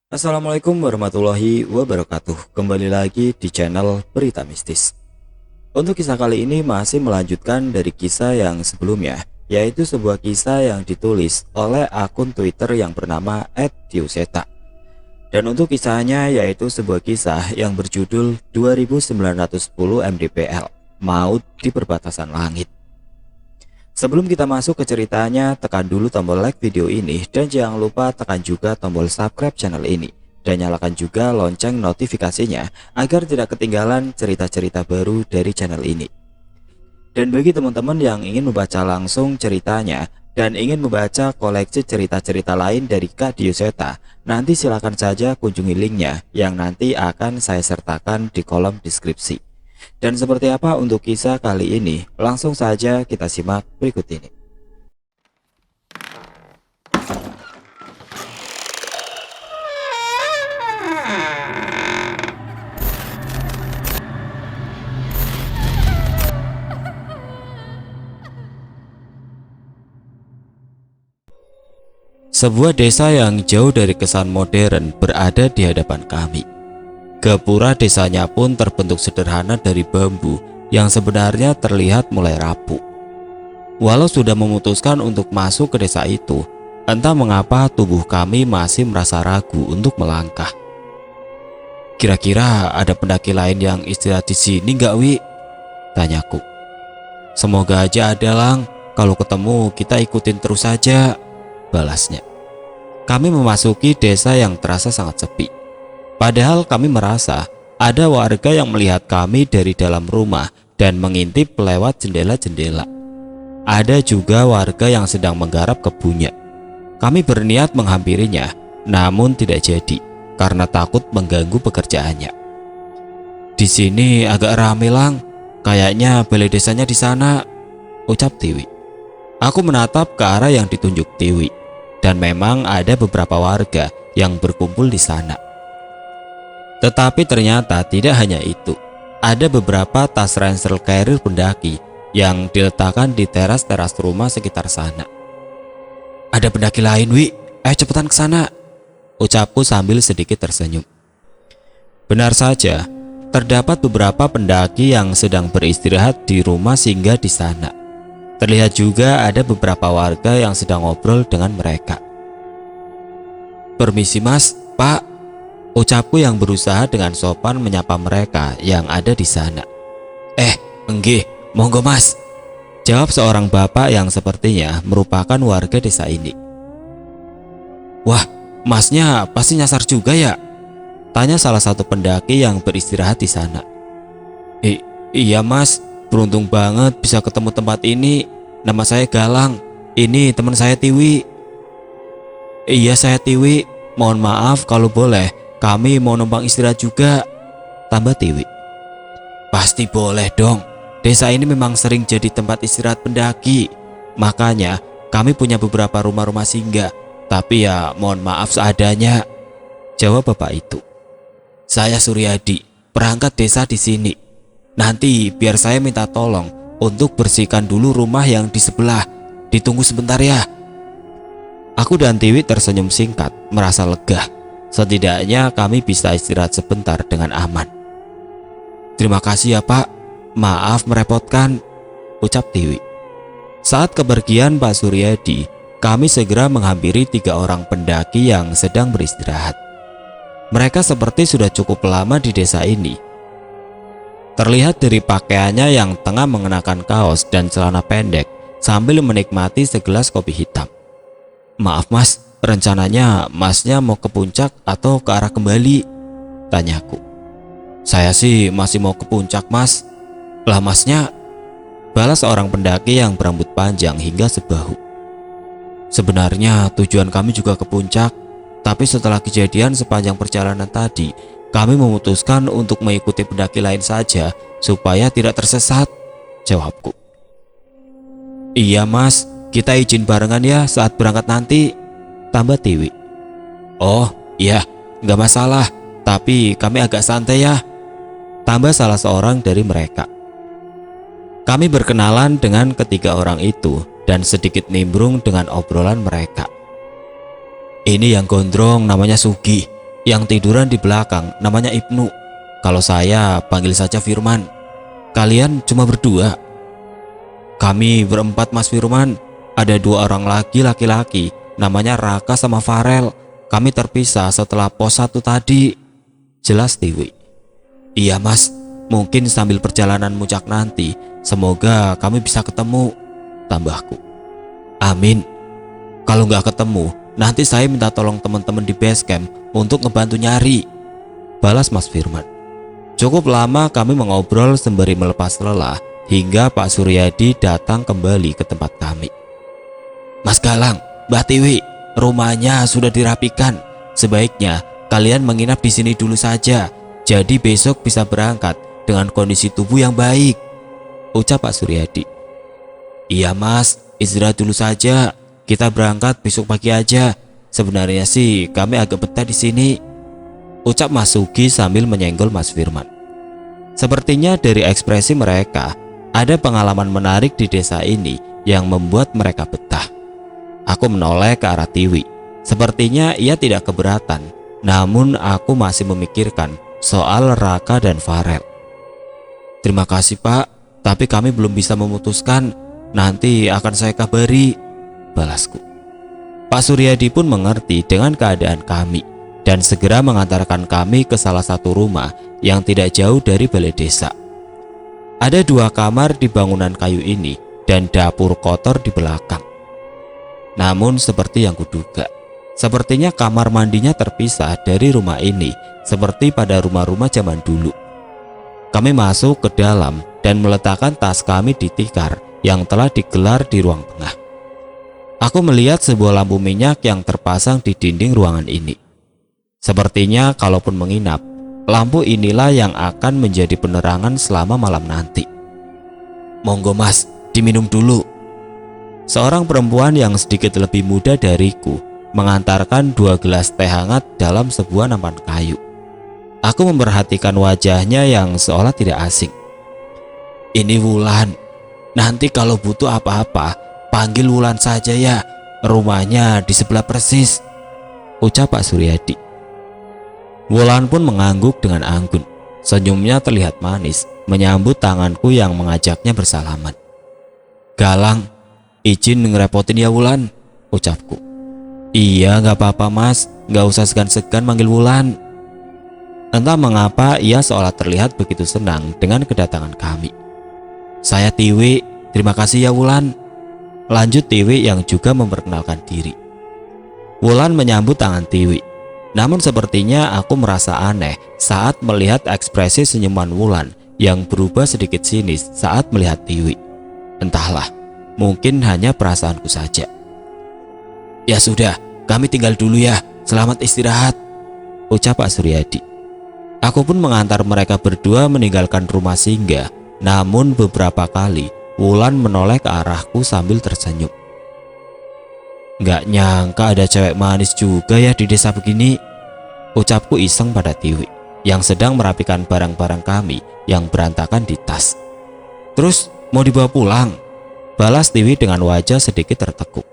Assalamualaikum warahmatullahi wabarakatuh. Kembali lagi di channel Berita Mistis. Untuk kisah kali ini masih melanjutkan dari kisah yang sebelumnya, yaitu sebuah kisah yang ditulis oleh akun Twitter yang bernama @tiuseta. Dan untuk kisahnya yaitu sebuah kisah yang berjudul 2910 MDPL, Maut di Perbatasan Langit. Sebelum kita masuk ke ceritanya, tekan dulu tombol like video ini dan jangan lupa tekan juga tombol subscribe channel ini dan nyalakan juga lonceng notifikasinya agar tidak ketinggalan cerita-cerita baru dari channel ini. Dan bagi teman-teman yang ingin membaca langsung ceritanya dan ingin membaca koleksi cerita-cerita lain dari Kak Dioseta, nanti silakan saja kunjungi linknya yang nanti akan saya sertakan di kolom deskripsi. Dan seperti apa untuk kisah kali ini? Langsung saja kita simak berikut ini. Sebuah desa yang jauh dari kesan modern berada di hadapan kami. Gapura desanya pun terbentuk sederhana dari bambu yang sebenarnya terlihat mulai rapuh. Walau sudah memutuskan untuk masuk ke desa itu, entah mengapa tubuh kami masih merasa ragu untuk melangkah. "Kira-kira ada pendaki lain yang istirahat di sini nggak, Wi?" tanyaku. "Semoga aja ada, Lang. Kalau ketemu kita ikutin terus saja," balasnya. Kami memasuki desa yang terasa sangat sepi. Padahal kami merasa ada warga yang melihat kami dari dalam rumah dan mengintip lewat jendela-jendela. Ada juga warga yang sedang menggarap kebunnya. Kami berniat menghampirinya, namun tidak jadi karena takut mengganggu pekerjaannya. "Di sini agak rame, Lang. Kayaknya balai desanya di sana," ucap Tiwi. Aku menatap ke arah yang ditunjuk Tiwi, dan memang ada beberapa warga yang berkumpul di sana. Tetapi ternyata tidak hanya itu. Ada beberapa tas ransel carrier pendaki yang diletakkan di teras-teras rumah sekitar sana. "Ada pendaki lain, Wi. Ayo cepetan ke sana," ucapku sambil sedikit tersenyum. Benar saja, terdapat beberapa pendaki yang sedang beristirahat di rumah singgah di sana. Terlihat juga ada beberapa warga yang sedang ngobrol dengan mereka. "Permisi, Mas, Pak," ucapku yang berusaha dengan sopan menyapa mereka yang ada di sana. Enggih, monggo, Mas," jawab seorang bapak yang sepertinya merupakan warga desa ini. "Wah, Masnya pasti nyasar juga ya?" tanya salah satu pendaki yang beristirahat di sana. Iya, Mas, beruntung banget bisa ketemu tempat ini. Nama saya Galang, ini teman saya Tiwi." "Iya, saya Tiwi. Mohon maaf kalau boleh, kami mau numpang istirahat juga," tambah Tiwi. "Pasti boleh dong. Desa ini memang sering jadi tempat istirahat pendaki. Makanya kami punya beberapa rumah-rumah singgah. Tapi ya mohon maaf seadanya," jawab bapak itu. "Saya Suryadi, perangkat desa di sini. Nanti biar saya minta tolong untuk bersihkan dulu rumah yang di sebelah. Ditunggu sebentar ya." Aku dan Tiwi tersenyum singkat, merasa lega. Setidaknya kami bisa istirahat sebentar dengan aman. "Terima kasih ya, Pak. Maaf merepotkan," ucap Tiwi. Saat kepergian Pak Suryadi, kami segera menghampiri 3 orang pendaki yang sedang beristirahat. Mereka seperti sudah cukup lama di desa ini. Terlihat dari pakaiannya yang tengah mengenakan kaos dan celana pendek sambil menikmati segelas kopi hitam. "Maaf, Mas, rencananya Masnya mau ke puncak atau ke arah kembali?" tanyaku. "Saya sih masih mau ke puncak, Mas." "Lah Masnya?" balas seorang pendaki yang berambut panjang hingga sebahu. "Sebenarnya tujuan kami juga ke puncak, tapi setelah kejadian sepanjang perjalanan tadi, kami memutuskan untuk mengikuti pendaki lain saja supaya tidak tersesat," jawabku. "Iya, Mas, kita izin barengan ya saat berangkat nanti," tambah Tiwi. "Oh iya, nggak masalah, tapi kami agak santai ya," tambah salah seorang dari mereka. Kami berkenalan dengan ketiga orang itu dan sedikit nimbrung dengan obrolan mereka. "Ini yang gondrong namanya Sugi. Yang tiduran di belakang namanya Ibnu. Kalau saya panggil saja Firman. Kalian cuma berdua? Kami berempat Mas Firman. Ada 2 orang lagi laki-laki, namanya Raka sama Farel. Kami terpisah setelah pos 1 tadi, jelas Tiwi. Iya Mas, mungkin sambil perjalanan muncak nanti, semoga kami bisa ketemu, tambahku. Amin. Kalau nggak ketemu, nanti saya minta tolong teman-teman di base camp untuk ngebantu nyari, balas Mas Firman. Cukup lama kami mengobrol sembari melepas lelah hingga Pak Suryadi datang kembali ke tempat kami. Mas Galang, Mbak Tiwi, rumahnya sudah dirapikan. Sebaiknya kalian menginap di sini dulu saja. Jadi besok bisa berangkat dengan kondisi tubuh yang baik, ucap Pak Suryadi. Iya Mas, istirahat dulu saja. Kita berangkat besok pagi aja. Sebenarnya sih kami agak betah di sini, ucap Mas Sugi sambil menyenggol Mas Firman. Sepertinya dari ekspresi mereka, ada pengalaman menarik di desa ini yang membuat mereka betah. Aku menoleh ke arah Tiwi. Sepertinya ia tidak keberatan, namun aku masih memikirkan soal Raka dan Farel. Terima kasih Pak, tapi kami belum bisa memutuskan. Nanti akan saya kabari, balasku. Pak Suryadi pun mengerti dengan keadaan kami dan segera mengantarkan kami ke salah satu rumah yang tidak jauh dari balai desa. Ada 2 kamar di bangunan kayu ini dan dapur kotor di belakang. Namun seperti yang kuduga, sepertinya kamar mandinya terpisah dari rumah ini seperti pada rumah-rumah zaman dulu. Kami masuk ke dalam dan meletakkan tas kami di tikar yang telah digelar di ruang tengah. Aku melihat sebuah lampu minyak yang terpasang di dinding ruangan ini. Sepertinya kalaupun menginap, lampu inilah yang akan menjadi penerangan selama malam nanti. Monggo Mas, diminum dulu. Seorang perempuan yang sedikit lebih muda dariku mengantarkan 2 gelas teh hangat dalam sebuah nampan kayu. Aku memperhatikan wajahnya yang seolah tidak asing. Ini Wulan, nanti kalau butuh apa-apa, panggil Wulan saja ya, rumahnya di sebelah persis, ucap Pak Suryadi. Wulan pun mengangguk dengan anggun. Senyumnya terlihat manis menyambut tanganku yang mengajaknya bersalaman. Galang, izin ngerepotin ya Wulan, ucapku. Iya gak apa-apa Mas, gak usah segan-segan manggil Wulan. Entah mengapa ia seolah terlihat begitu senang dengan kedatangan kami. Saya Tiwi, terima kasih ya Wulan, lanjut Tiwi yang juga memperkenalkan diri. Wulan menyambut tangan Tiwi. Namun sepertinya aku merasa aneh saat melihat ekspresi senyuman Wulan yang berubah sedikit sinis saat melihat Tiwi. Entahlah, mungkin hanya perasaanku saja. Ya sudah, kami tinggal dulu ya, selamat istirahat, ucap Pak Suryadi. Aku pun mengantar mereka berdua meninggalkan rumah singgah. Namun beberapa kali Wulan menoleh ke arahku sambil tersenyum. Gak nyangka ada cewek manis juga ya di desa begini, ucapku iseng pada Tiwi yang sedang merapikan barang-barang kami yang berantakan di tas. Terus mau dibawa pulang? Balas Tiwi dengan wajah sedikit tertekuk.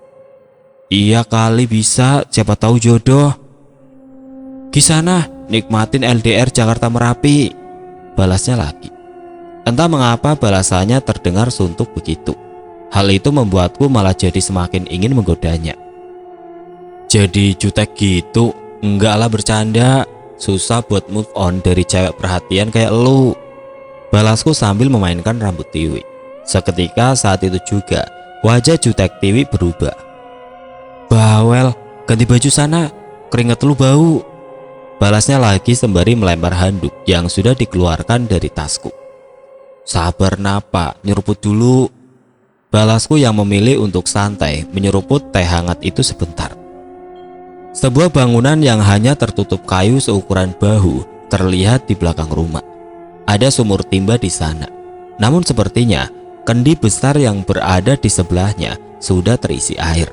Iya kali bisa, siapa tahu jodoh. Kisana, nikmatin LDR Jakarta Merapi, balasnya lagi. Entah mengapa balasannya terdengar suntuk begitu. Hal itu membuatku malah jadi semakin ingin menggodanya. Jadi jutek gitu? Enggak lah, bercanda. Susah buat move on dari cewek perhatian kayak lu, balasku sambil memainkan rambut Tiwi. Seketika saat itu juga wajah jutek Tiwi berubah. Bawel, ganti baju sana, keringat lu bau, balasnya lagi sembari melempar handuk yang sudah dikeluarkan dari tasku. Sabar napa, nyeruput dulu, balasku yang memilih untuk santai menyeruput teh hangat itu sebentar. Sebuah bangunan yang hanya tertutup kayu seukuran bahu terlihat di belakang rumah. Ada sumur timba di sana. Namun sepertinya kendi besar yang berada di sebelahnya sudah terisi air.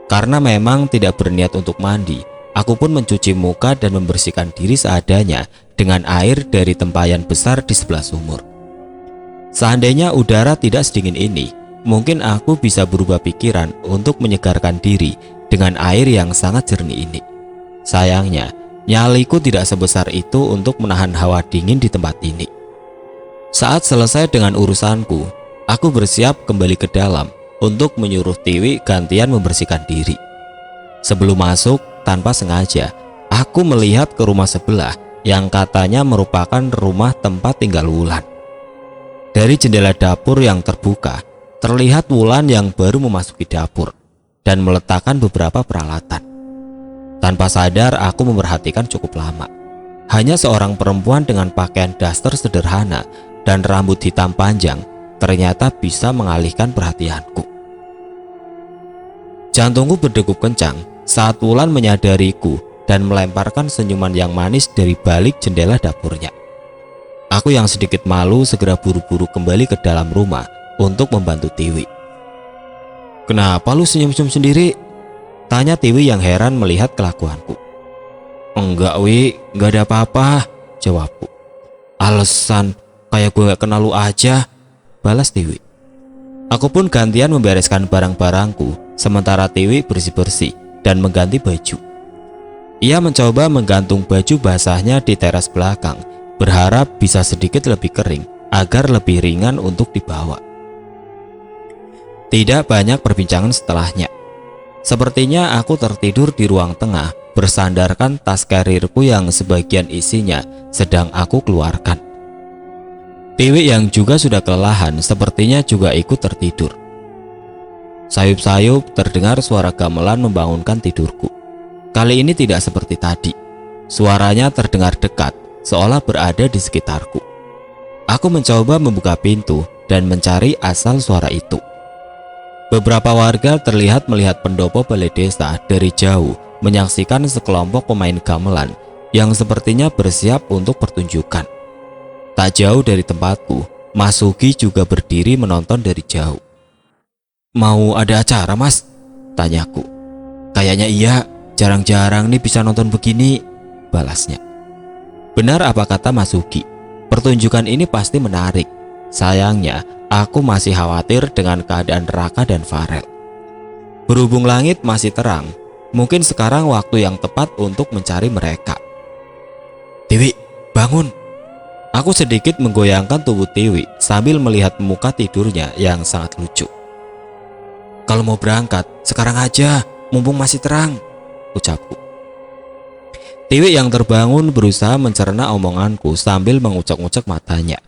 Karena memang tidak berniat untuk mandi, aku pun mencuci muka dan membersihkan diri seadanya dengan air dari tempayan besar di sebelah sumur. Seandainya udara tidak sedingin ini, mungkin aku bisa berubah pikiran untuk menyegarkan diri dengan air yang sangat jernih ini. Sayangnya, Nyaliku tidak sebesar itu untuk menahan hawa dingin di tempat ini. Saat selesai dengan urusanku, aku bersiap kembali ke dalam untuk menyuruh Tiwi gantian membersihkan diri. Sebelum masuk, tanpa sengaja, aku melihat ke rumah sebelah yang katanya merupakan rumah tempat tinggal Wulan. Dari jendela dapur yang terbuka, terlihat Wulan yang baru memasuki dapur dan meletakkan beberapa peralatan. Tanpa sadar, aku memperhatikan cukup lama. Hanya seorang perempuan dengan pakaian daster sederhana dan rambut hitam panjang ternyata bisa mengalihkan perhatianku. Jantungku berdegup kencang saat Wulan menyadariku dan melemparkan senyuman yang manis dari balik jendela dapurnya. Aku yang sedikit malu segera buru-buru kembali ke dalam rumah untuk membantu Tiwi. "Kenapa lu senyum-senyum sendiri?" tanya Tiwi yang heran melihat kelakuanku. "Enggak Wi, enggak ada apa-apa," jawabku. "Alasan, kayak gue gak kenal lu aja," balas Tiwi. Aku pun gantian membereskan barang-barangku, sementara Tiwi bersih-bersih dan mengganti baju. Ia mencoba menggantung baju basahnya di teras belakang, berharap bisa sedikit lebih kering agar lebih ringan untuk dibawa. Tidak banyak perbincangan setelahnya. Sepertinya aku tertidur di ruang tengah bersandarkan tas karirku yang sebagian isinya sedang aku keluarkan. Tiwi yang juga sudah kelelahan sepertinya juga ikut tertidur. Sayup-sayup terdengar suara gamelan membangunkan tidurku. Kali ini tidak seperti tadi. Suaranya terdengar dekat, seolah berada di sekitarku. Aku mencoba membuka pintu dan mencari asal suara itu. Beberapa warga terlihat melihat pendopo balai desa dari jauh menyaksikan sekelompok pemain gamelan yang sepertinya bersiap untuk pertunjukan. Tak jauh dari tempatku, Mas Sugi juga berdiri menonton dari jauh. "Mau ada acara, Mas?" tanyaku. "Kayaknya iya, jarang-jarang nih bisa nonton begini," balasnya. Benar apa kata Mas Sugi, pertunjukan ini pasti menarik. Sayangnya, aku masih khawatir dengan keadaan Raka dan Farel. Berhubung langit masih terang, mungkin sekarang waktu yang tepat untuk mencari mereka. "Tiwi, bangun!" Aku sedikit menggoyangkan tubuh Tiwi sambil melihat muka tidurnya yang sangat lucu. "Kalau mau berangkat, sekarang aja, mumpung masih terang," ucapku. Tiwi yang terbangun berusaha mencerna omonganku sambil mengucek-ucek matanya.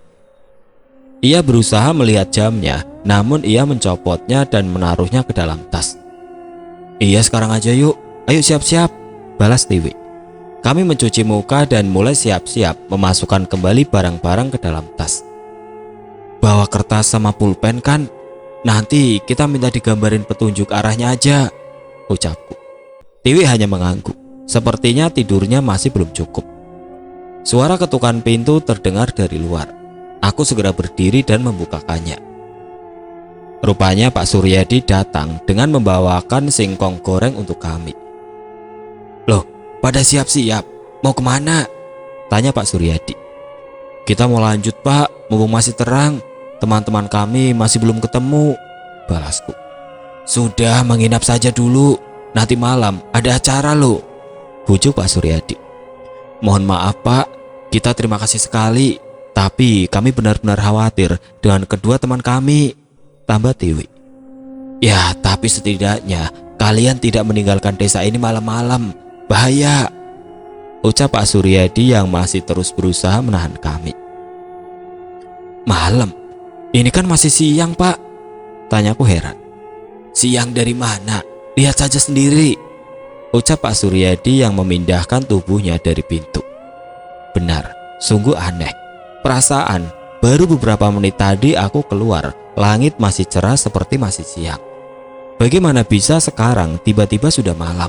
Ia berusaha melihat jamnya, namun ia mencopotnya dan menaruhnya ke dalam tas. "Iya, sekarang aja yuk, ayo siap-siap," balas Tiwi. Kami mencuci muka dan mulai siap-siap memasukkan kembali barang-barang ke dalam tas. "Bawa kertas sama pulpen kan? Nanti kita minta digambarin petunjuk arahnya aja," ucapku. Tiwi hanya mengangguk. Sepertinya tidurnya masih belum cukup. Suara ketukan pintu terdengar dari luar. Aku segera berdiri dan membukakannya. Rupanya Pak Suryadi datang dengan membawakan singkong goreng untuk kami. "Loh, pada siap-siap, mau kemana?" tanya Pak Suryadi. "Kita mau lanjut Pak, mumpung masih terang. Teman-teman kami masih belum ketemu," balasku. "Sudah, menginap saja dulu, nanti malam ada acara loh," bujuk Pak Suryadi. "Mohon maaf Pak, kita terima kasih sekali, tapi kami benar-benar khawatir dengan kedua teman kami," tambah Tiwi. "Ya, tapi setidaknya kalian tidak meninggalkan desa ini malam-malam, bahaya," ucap Pak Suryadi yang masih terus berusaha menahan kami. "Malam? Ini kan masih siang Pak," tanyaku heran. "Siang dari mana? Lihat saja sendiri," ucap Pak Suryadi yang memindahkan tubuhnya dari pintu. Benar, sungguh aneh. Perasaan baru beberapa menit tadi aku keluar, langit masih cerah seperti masih siang. Bagaimana bisa sekarang tiba-tiba sudah malam?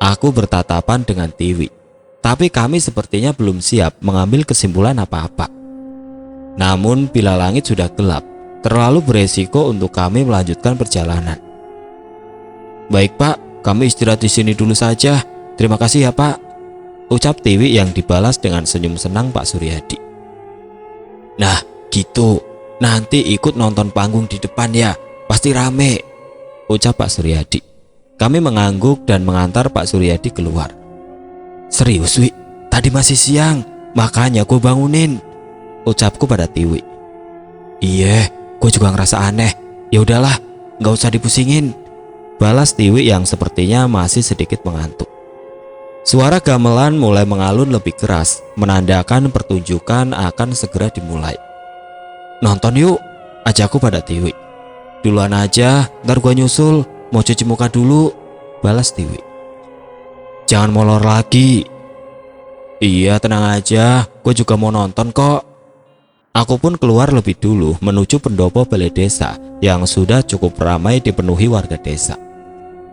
Aku bertatapan dengan Tiwi, tapi kami sepertinya belum siap mengambil kesimpulan apa-apa. Namun bila langit sudah gelap, terlalu beresiko untuk kami melanjutkan perjalanan. "Baik Pak, kami istirahat di sini dulu saja. Terima kasih ya Pak," ucap Tiwi yang dibalas dengan senyum senang Pak Suryadi. "Nah gitu, nanti ikut nonton panggung di depan ya, pasti rame," ucap Pak Suryadi. Kami mengangguk dan mengantar Pak Suryadi keluar. Serius Wi, tadi masih siang, makanya gue bangunin, ucapku pada Tiwi. Iya, gue juga ngerasa aneh. Ya udahlah, gak usah dipusingin, balas Tiwi yang sepertinya masih sedikit mengantuk. Suara gamelan mulai mengalun lebih keras, menandakan pertunjukan akan segera dimulai. Nonton yuk, ajakku pada Tiwi. Duluan aja, ntar gua nyusul, mau cuci muka dulu, balas Tiwi. Jangan molor lagi. Iya, tenang aja, gue juga mau nonton kok. Aku pun keluar lebih dulu menuju pendopo balai desa yang sudah cukup ramai dipenuhi warga desa.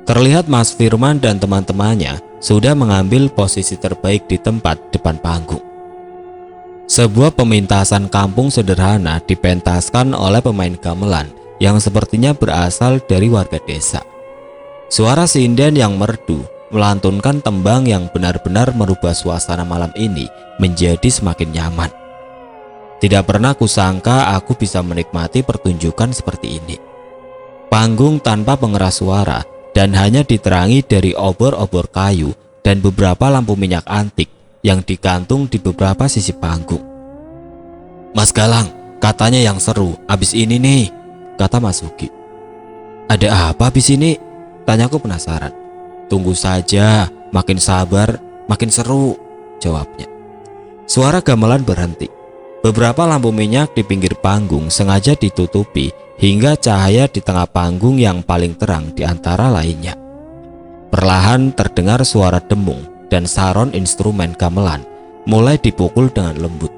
Terlihat Mas Firman dan teman-temannya sudah mengambil posisi terbaik di tempat depan panggung. Sebuah pemintasan kampung sederhana dipentaskan oleh pemain gamelan yang sepertinya berasal dari warga desa. Suara sinden yang merdu melantunkan tembang yang benar-benar merubah suasana malam ini menjadi semakin nyaman. Tidak pernah kusangka aku bisa menikmati pertunjukan seperti ini. Panggung tanpa pengeras suara dan hanya diterangi dari obor-obor kayu dan beberapa lampu minyak antik yang digantung di beberapa sisi panggung. Mas Galang, katanya yang seru abis ini nih, kata Mas Ugi. Ada apa abis ini? Tanyaku penasaran. Tunggu saja, makin sabar, makin seru, jawabnya. Suara gamelan berhenti. Beberapa lampu minyak di pinggir panggung sengaja ditutupi hingga cahaya di tengah panggung yang paling terang di antara lainnya. Perlahan terdengar suara demung dan saron instrumen gamelan mulai dipukul dengan lembut.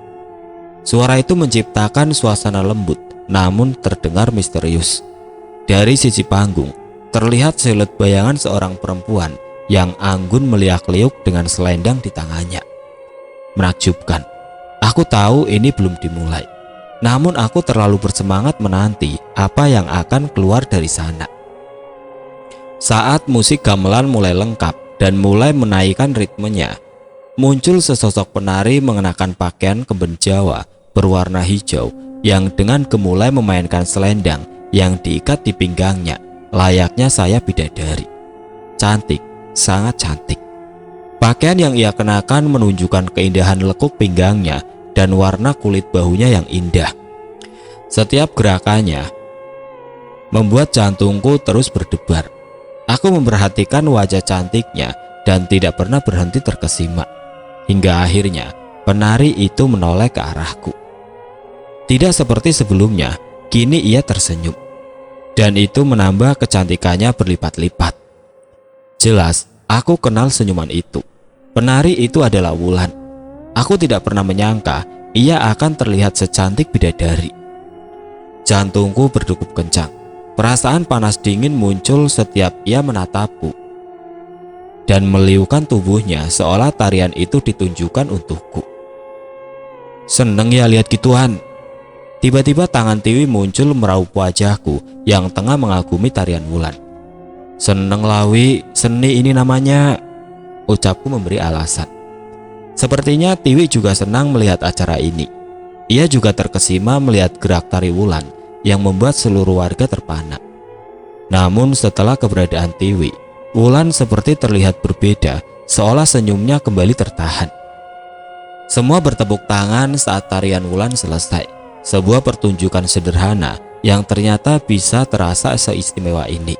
Suara itu menciptakan suasana lembut namun terdengar misterius. Dari sisi panggung terlihat siluet bayangan seorang perempuan yang anggun meliak-liuk dengan selendang di tangannya. Menakjubkan. Aku tahu ini belum dimulai, namun aku terlalu bersemangat menanti apa yang akan keluar dari sana. Saat musik gamelan mulai lengkap dan mulai menaikkan ritmenya, muncul sesosok penari mengenakan pakaian kemben Jawa berwarna hijau yang dengan gemulai memainkan selendang yang diikat di pinggangnya, layaknya saya bidadari. Cantik, sangat cantik. Pakaian yang ia kenakan menunjukkan keindahan lekuk pinggangnya dan warna kulit bahunya yang indah. Setiap gerakannya membuat jantungku terus berdebar. Aku memperhatikan wajah cantiknya dan tidak pernah berhenti terkesima. Hingga akhirnya penari itu menoleh ke arahku. Tidak seperti sebelumnya, kini ia tersenyum. Dan itu menambah kecantikannya berlipat-lipat. Jelas, aku kenal senyuman itu. Penari itu adalah Wulan. Aku tidak pernah menyangka ia akan terlihat secantik bidadari. Jantungku berdegup kencang. Perasaan panas dingin muncul setiap ia menatapku dan meliukan tubuhnya seolah tarian itu ditunjukkan untukku. Seneng ya lihat gituan. Tiba-tiba tangan Tiwi muncul meraup wajahku yang tengah mengagumi tarian Wulan. Seneng Lawi, seni ini namanya, ucapku memberi alasan. Sepertinya Tiwi juga senang melihat acara ini. Ia juga terkesima melihat gerak tari Wulan yang membuat seluruh warga terpana. Namun setelah keberadaan Tiwi, Wulan seperti terlihat berbeda, seolah senyumnya kembali tertahan. Semua bertepuk tangan saat tarian Wulan selesai. Sebuah pertunjukan sederhana yang ternyata bisa terasa seistimewa ini.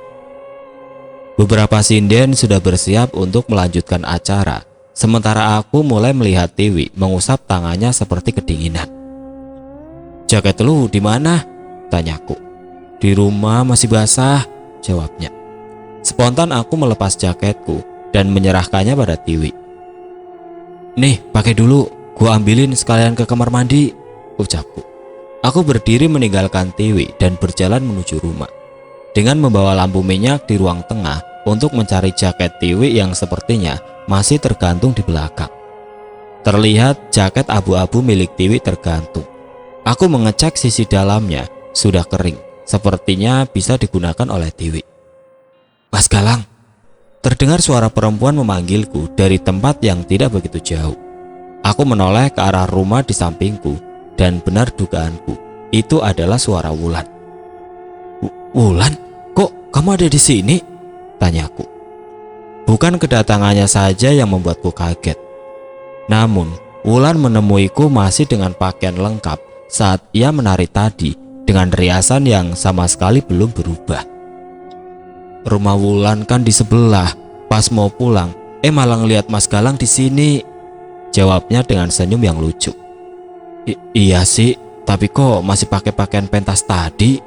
Beberapa sinden sudah bersiap untuk melanjutkan acara. Sementara aku mulai melihat Tiwi mengusap tangannya seperti kedinginan. Jaket lu di mana? Tanyaku. Di rumah masih basah, jawabnya. Spontan aku melepas jaketku dan menyerahkannya pada Tiwi. Nih, pakai dulu, gua ambilin sekalian ke kamar mandi, ucapku. Aku berdiri meninggalkan Tiwi dan berjalan menuju rumah. Dengan membawa lampu minyak di ruang tengah untuk mencari jaket Tiwi yang sepertinya masih tergantung di belakang. Terlihat jaket abu-abu milik Tiwi tergantung. Aku mengecek sisi dalamnya, sudah kering, sepertinya bisa digunakan oleh Tiwi. Mas Galang, terdengar suara perempuan memanggilku dari tempat yang tidak begitu jauh. Aku menoleh ke arah rumah di sampingku dan benar dugaanku, itu adalah suara Wulan. Wulan, kok kamu ada di sini? Tanyaku. Bukan kedatangannya saja yang membuatku kaget, Namun, Wulan menemuiku masih dengan pakaian lengkap saat ia menari tadi dengan riasan yang sama sekali belum berubah. Rumah Wulan kan di sebelah. Pas mau pulang, malah ngeliat Mas Galang di sini. Jawabnya dengan senyum yang lucu. Iya sih, tapi kok masih pakai pakaian pentas tadi?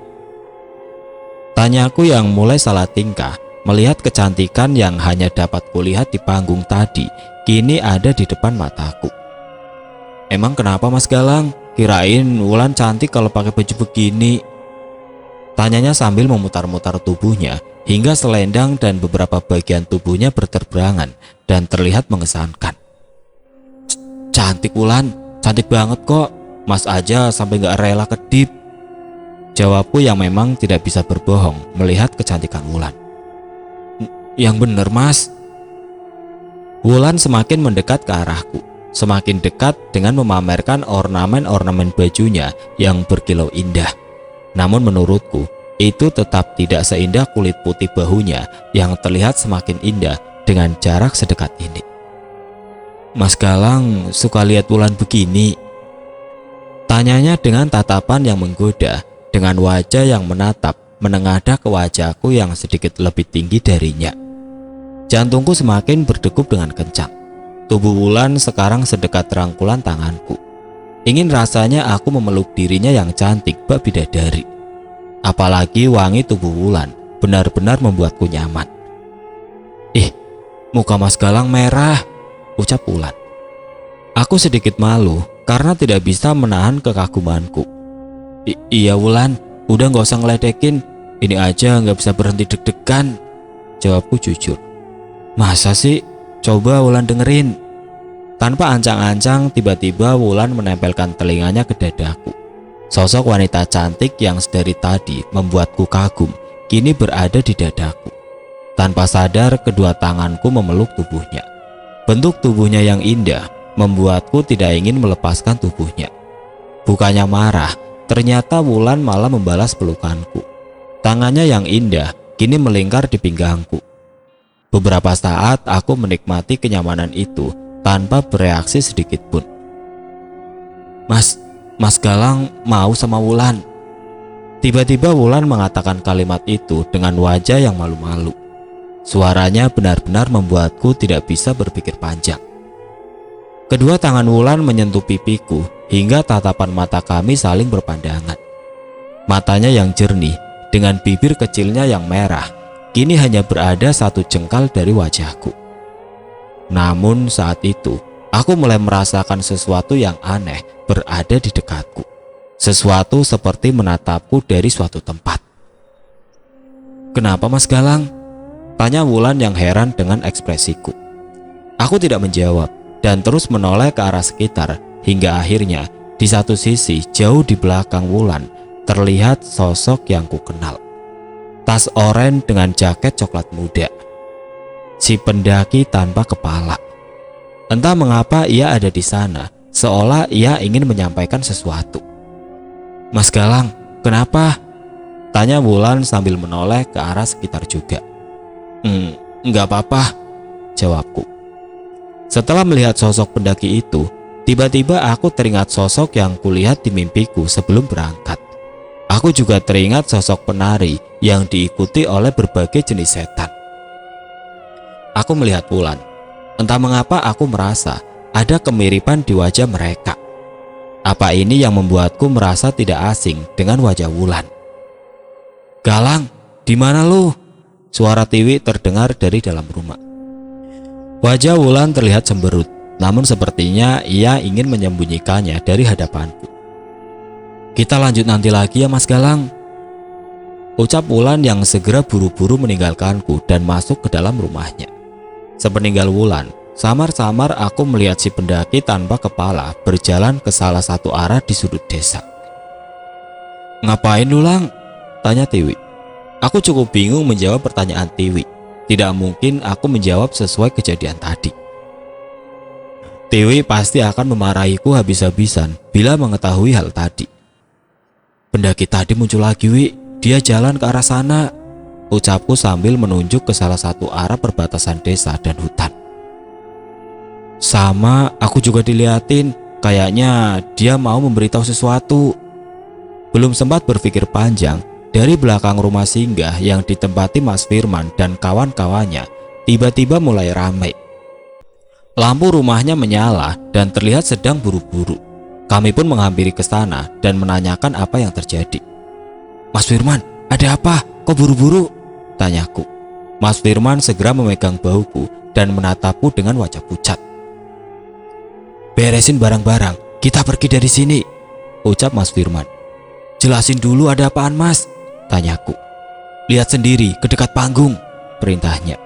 Tanyaku yang mulai salah tingkah melihat kecantikan yang hanya dapat kulihat di panggung tadi kini ada di depan mataku. Emang kenapa Mas Galang? Kirain Wulan cantik kalau pakai baju begini. Tanyanya sambil memutar-mutar tubuhnya hingga selendang dan beberapa bagian tubuhnya berterbangan dan terlihat mengesankan. Cantik Wulan, cantik banget kok. Mas aja sampai gak rela kedip. Jawabku yang memang tidak bisa berbohong melihat kecantikan Wulan. Yang bener Mas. Wulan semakin mendekat ke arahku. Semakin dekat dengan memamerkan ornamen-ornamen bajunya yang berkilau indah. Namun menurutku, itu tetap tidak seindah kulit putih bahunya yang terlihat semakin indah dengan jarak sedekat ini. Mas Galang suka lihat Wulan begini? Tanyanya dengan tatapan yang menggoda, dengan wajah yang menatap, menengadah ke wajahku yang sedikit lebih tinggi darinya. Jantungku semakin berdegup dengan kencang. Tubuh Wulan sekarang sedekat rangkulan tanganku. Ingin rasanya aku memeluk dirinya yang cantik bak bidadari. Apalagi wangi tubuh Wulan benar-benar membuatku nyaman. Muka Mas Galang merah, ucap Wulan. Aku sedikit malu karena tidak bisa menahan kekagumanku. Iya Wulan, udah gak usah ngeledekin. Ini aja gak bisa berhenti deg-degan, jawabku jujur. Masa sih? Coba Wulan dengerin. Tanpa ancang-ancang tiba-tiba Wulan menempelkan telinganya ke dadaku. Sosok wanita cantik yang sedari tadi membuatku kagum kini berada di dadaku. Tanpa sadar kedua tanganku memeluk tubuhnya. Bentuk tubuhnya yang indah membuatku tidak ingin melepaskan tubuhnya. Bukannya marah, ternyata Wulan malah membalas pelukanku. Tangannya yang indah kini melingkar di pinggangku. Beberapa saat aku menikmati kenyamanan itu tanpa bereaksi sedikit pun. Mas Galang mau sama Wulan. Tiba-tiba Wulan mengatakan kalimat itu dengan wajah yang malu-malu. Suaranya benar-benar membuatku tidak bisa berpikir panjang. Kedua tangan Wulan menyentuh pipiku hingga tatapan mata kami saling berpandangan. Matanya yang jernih dengan bibir kecilnya yang merah kini hanya berada satu jengkal dari wajahku. Namun saat itu, aku mulai merasakan sesuatu yang aneh berada di dekatku. Sesuatu seperti menatapku dari suatu tempat. Kenapa Mas Galang? Tanya Wulan yang heran dengan ekspresiku. Aku tidak menjawab dan terus menoleh ke arah sekitar hingga akhirnya di satu sisi jauh di belakang Wulan terlihat sosok yang kukenal. Tas oranye dengan jaket coklat muda. Si pendaki tanpa kepala. Entah mengapa ia ada di sana, seolah ia ingin menyampaikan sesuatu. Mas Galang, kenapa? Tanya Wulan sambil menoleh ke arah sekitar juga. Enggak apa-apa, jawabku. Setelah melihat sosok pendaki itu, tiba-tiba aku teringat sosok yang kulihat di mimpiku sebelum berangkat. Aku juga teringat sosok penari yang diikuti oleh berbagai jenis setan. Aku melihat Wulan. Entah mengapa aku merasa ada kemiripan di wajah mereka. Apa ini yang membuatku merasa tidak asing dengan wajah Wulan? Galang, di mana lu? Suara Tiwi terdengar dari dalam rumah. Wajah Wulan terlihat cemberut, namun sepertinya ia ingin menyembunyikannya dari hadapanku. Kita lanjut nanti lagi ya Mas Galang, ucap Wulan yang segera buru-buru meninggalkanku dan masuk ke dalam rumahnya. Sepeninggal Wulan, samar-samar aku melihat si pendaki tanpa kepala berjalan ke salah satu arah di sudut desa. Ngapain Wulan? Tanya Tiwi. Aku cukup bingung menjawab pertanyaan Tiwi. Tidak mungkin aku menjawab sesuai kejadian tadi. Tiwi pasti akan memarahiku habis-habisan bila mengetahui hal tadi. Pendaki tadi muncul lagi, Wi. Dia jalan ke arah sana, ucapku sambil menunjuk ke salah satu arah perbatasan desa dan hutan. Sama, aku juga diliatin. Kayaknya dia mau memberitahu sesuatu. Belum sempat berpikir panjang, dari belakang rumah singgah yang ditempati Mas Firman dan kawan-kawannya tiba-tiba mulai ramai. Lampu rumahnya menyala dan terlihat sedang buru-buru. Kami pun menghampiri ke sana dan menanyakan apa yang terjadi. Mas Firman, ada apa? Kok buru-buru? Tanyaku. Mas Firman segera memegang bahuku dan menatapku dengan wajah pucat. Beresin barang-barang, kita pergi dari sini, ucap Mas Firman. Jelasin dulu ada apaan, Mas? Tanyaku. Lihat sendiri ke dekat panggung, perintahnya.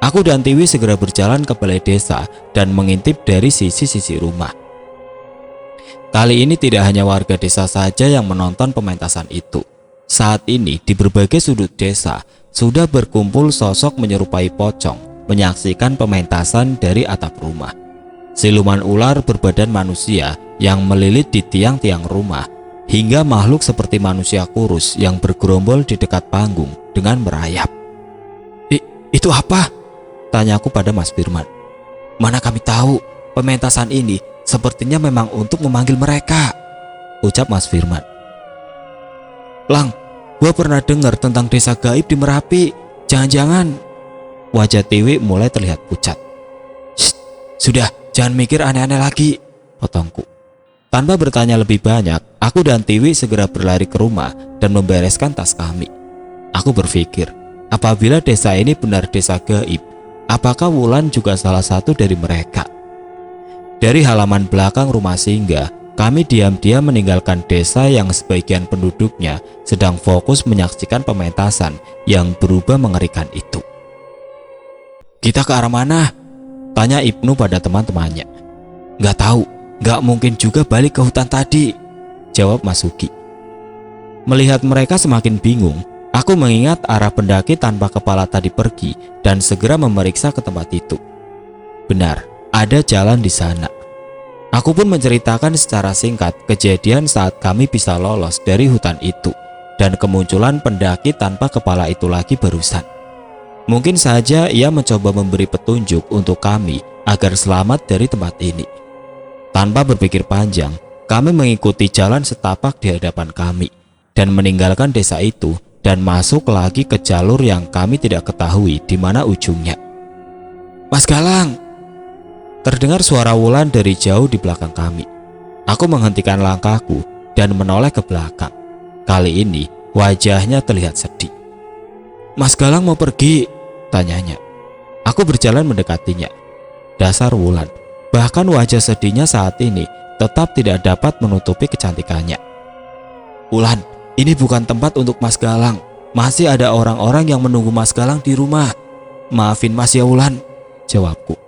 Aku dan Tiwi segera berjalan ke balai desa dan mengintip dari sisi-sisi rumah. Kali ini tidak hanya warga desa saja yang menonton pementasan itu. Saat ini di berbagai sudut desa sudah berkumpul sosok menyerupai pocong menyaksikan pementasan dari atap rumah. Siluman ular berbadan manusia yang melilit di tiang-tiang rumah, hingga makhluk seperti manusia kurus yang bergerombol di dekat panggung dengan merayap. Itu apa? Tanyaku pada Mas Firman. Mana kami tahu, pementasan ini sepertinya memang untuk memanggil mereka, ucap Mas Firman. Lang, gua pernah dengar tentang desa gaib di Merapi. Jangan-jangan. Wajah Tiwi mulai terlihat pucat. Sudah, jangan mikir aneh-aneh lagi, potongku. Tanpa bertanya lebih banyak, aku dan Tiwi segera berlari ke rumah dan membereskan tas kami. Aku berpikir, apabila desa ini benar desa gaib, apakah Wulan juga salah satu dari mereka? Dari halaman belakang rumah singgah, kami diam-diam meninggalkan desa yang sebagian penduduknya sedang fokus menyaksikan pementasan yang berubah mengerikan itu. Kita ke arah mana? Tanya Ibnu pada teman-temannya. Gak tahu, gak mungkin juga balik ke hutan tadi, jawab Mas Suki. Melihat mereka semakin bingung, aku mengingat arah pendaki tanpa kepala tadi pergi dan segera memeriksa ke tempat itu. Benar, ada jalan di sana. Aku pun menceritakan secara singkat kejadian saat kami bisa lolos dari hutan itu dan kemunculan pendaki tanpa kepala itu lagi barusan. Mungkin saja ia mencoba memberi petunjuk untuk kami agar selamat dari tempat ini. Tanpa berpikir panjang, kami mengikuti jalan setapak di hadapan kami dan meninggalkan desa itu dan masuk lagi ke jalur yang kami tidak ketahui di mana ujungnya. Mas Galang! Terdengar suara Wulan dari jauh di belakang kami. Aku menghentikan langkahku dan menoleh ke belakang. Kali ini wajahnya terlihat sedih. Mas Galang mau pergi? Tanyanya. Aku berjalan mendekatinya. Dasar Wulan. Bahkan wajah sedihnya saat ini tetap tidak dapat menutupi kecantikannya. Wulan, ini bukan tempat untuk Mas Galang. Masih ada orang-orang yang menunggu Mas Galang di rumah. Maafin Mas ya Wulan, jawabku.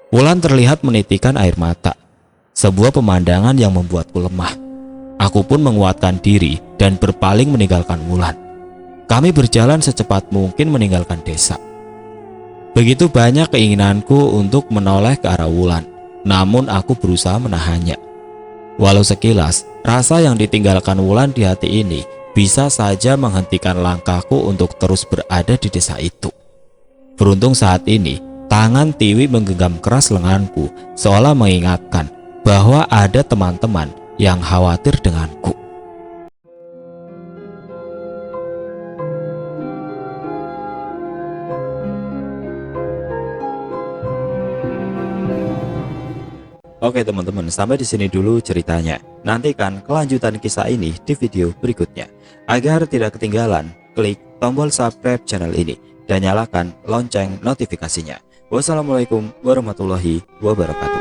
Wulan terlihat menitikan air mata. Sebuah pemandangan yang membuatku lemah. Aku pun menguatkan diri dan berpaling meninggalkan Wulan. Kami berjalan secepat mungkin meninggalkan desa. Begitu banyak keinginanku untuk menoleh ke arah Wulan, namun aku berusaha menahannya. Walau sekilas, rasa yang ditinggalkan Wulan di hati ini bisa saja menghentikan langkahku untuk terus berada di desa itu. Beruntung saat ini, tangan Tiwi menggenggam keras lenganku, seolah mengingatkan bahwa ada teman-teman yang khawatir denganku. Oke teman-teman, sampai di sini dulu ceritanya. Nantikan kelanjutan kisah ini di video berikutnya. Agar tidak ketinggalan, klik tombol subscribe channel ini dan nyalakan lonceng notifikasinya. Wassalamualaikum warahmatullahi wabarakatuh.